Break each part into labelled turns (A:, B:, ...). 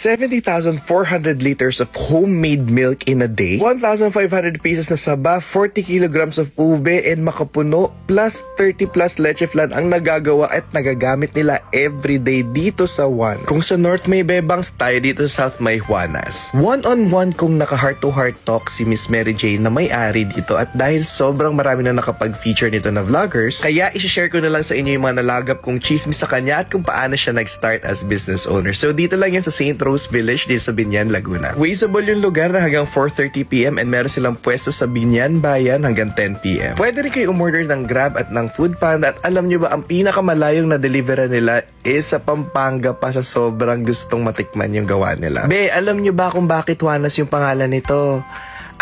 A: 70,400 liters of homemade milk in a day, 1,500 pieces na saba, 40 kilograms of ube and makapuno, plus 30 plus leche flan ang nagagawa at nagagamit nila everyday dito sa Juan. Kung sa North may bebangs, tayo dito sa South may Juanas. One-on-one kung naka-heart-to-heart talk si Miss Mary Jane na may-ari dito, at dahil sobrang marami na nakapag-feature nito na vloggers, kaya isi-share ko na lang sa inyo yung mga nalagap kong chismis sa kanya at kung paano siya nag-start as business owner. So dito lang yan sa St. Rose Village dito sa Binyan, Laguna. Wazeable yung lugar na hanggang 4:30 PM and meron silang pwesto sa Binyan Bayan hanggang 10 PM. Pwede rin kayo umorder ng Grab at ng Foodpanda, at alam nyo ba ang pinakamalayong na delivery nila is sa Pampanga pa, sa sobrang gustong matikman yung gawa nila. Be, alam nyo ba kung bakit Juanas yung pangalan nito?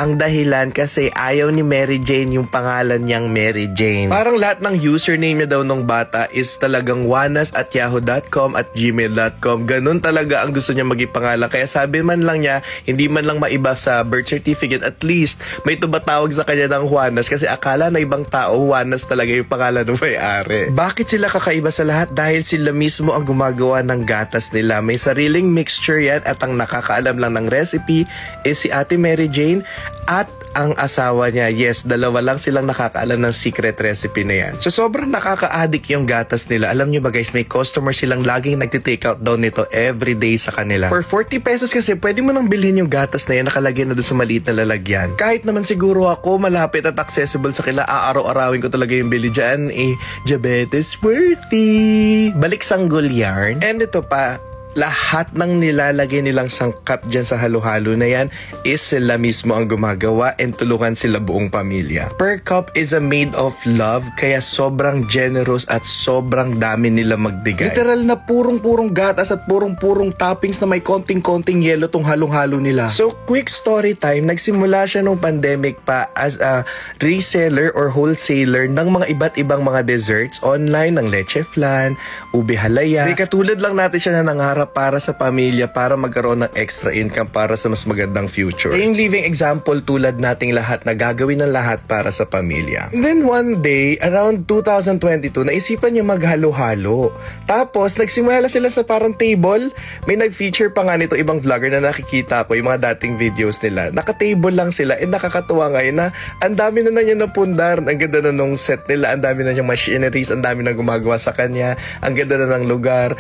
A: Ang dahilan kasi ayaw ni Mary Jane yung pangalan niyang Mary Jane. Parang lahat ng username niya daw nung bata is talagang juanas@yahoo.com at gmail.com. Ganun talaga ang gusto niya maging pangalan. Kaya sabi man lang niya, hindi man lang maiba sa birth certificate, at least may tumatawag sa kanya ng Juanas, kasi akala na ibang tao Juanas talaga yung pangalan ng may-ari. Bakit sila kakaiba sa lahat? Dahil sila mismo ang gumagawa ng gatas nila. May sariling mixture yan, at ang nakakaalam lang ng recipe is si Ate Mary Jane at ang asawa niya. Yes, dalawa lang silang nakakaalam ng secret recipe na yan. So sobrang nakaka-addict yung gatas nila. Alam niyo ba guys, may customer silang laging nagti-take out daw nito everyday sa kanila. For 40 pesos kasi pwede mo nang bilhin yung gatas na yan, nakalagay na doon sa maliit na lalagyan. Kahit naman siguro ako malapit at accessible sa kila, aaraw-arawin ko talaga yung bili dyan. Diabetes worthy. Balik sanggol yarn. And ito pa, lahat ng nilalagay nilang sangkap dyan sa halo-halo na yan is sila mismo ang gumagawa, and tulungan sila buong pamilya. Per cup is a made of love, kaya sobrang generous at sobrang dami nila magbigay. Literal na purong-purong gatas at purong-purong toppings na may konting-konting yelo tong halong-halo nila. So quick story time, nagsimula siya nung pandemic pa as a reseller or wholesaler ng mga iba't ibang mga desserts online, ng leche flan, ube halaya. May katulad lang natin siya na nangarap para sa pamilya, para magkaroon ng extra income para sa mas magandang future. Yung living example tulad nating lahat na gagawin ng lahat para sa pamilya. And then one day, around 2022, naisipan niya maghalo-halo. Tapos, nagsimula sila sa parang table. May nag-feature pa nga nito ibang vlogger na nakikita ko, yung mga dating videos nila. Naka-table lang sila, and nakakatuwa ngayon na ang dami na niya napundar. Ang ganda na nung set nila, ang dami na niyang machineries, ang dami na gumagawa sa kanya, ang ganda na ng lugar,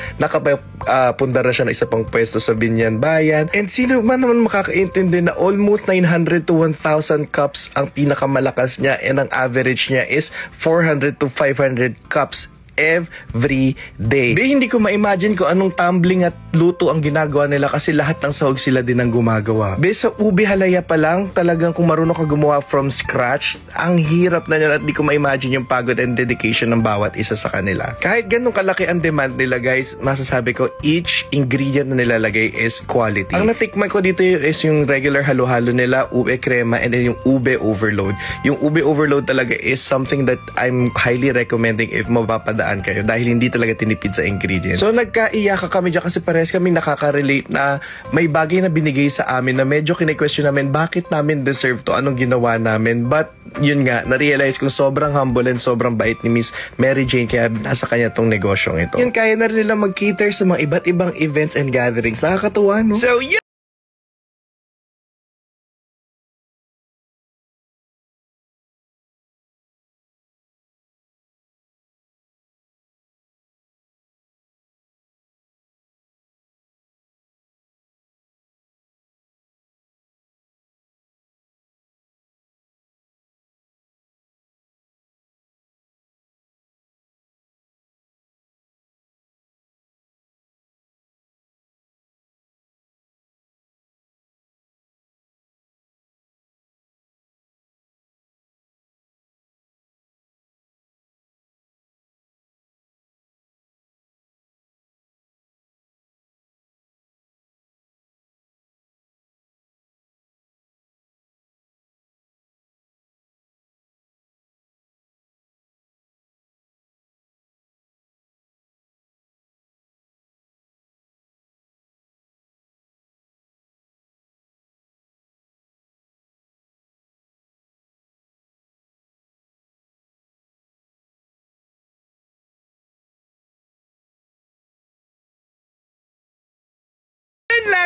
A: pundar na siya na isa pang pwesto sa Binyan Bayan. And sino man naman makakaintindi na almost 900 to 1,000 cups ang pinakamalakas niya, and ang average niya is 400 to 500 cups every day. Hindi ko ma-imagine kung anong tumbling at luto ang ginagawa nila, kasi lahat ng sahog sila din ang gumagawa. Sa ube halaya pa lang, talagang kung marunong ka gumawa from scratch, ang hirap na yun, at di ko ma-imagine yung pagod and dedication ng bawat isa sa kanila. Kahit ganun kalaki ang demand nila guys, masasabi ko each ingredient na nilalagay is quality. Ang natikman ko dito is yung regular halo-halo nila, ube crema, and then yung ube overload. Yung ube overload talaga is something that I'm highly recommending if mapapadaan kayo, dahil hindi talaga tinipid sa ingredients. So nagkaiyak kami dyan, kasi parehas kami nakaka-relate na may bagay na binigay sa amin na medyo kine-question namin bakit namin deserve to, anong ginawa namin. But yun nga, na-realize kong sobrang humble and sobrang bait ni Miss Mary Jane, kaya nasa kanya tong negosyong ito. Yun, kaya na rin nila mag-cater sa mga iba't ibang events and gatherings. Nakakatuwa, no? So yeah!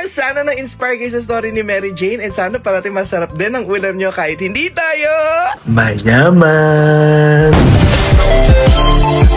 A: Well, sana na-inspire kayo sa story ni Mary Jane and sana parating masarap din ang ulam nyo kahit hindi tayo
B: Mayaman!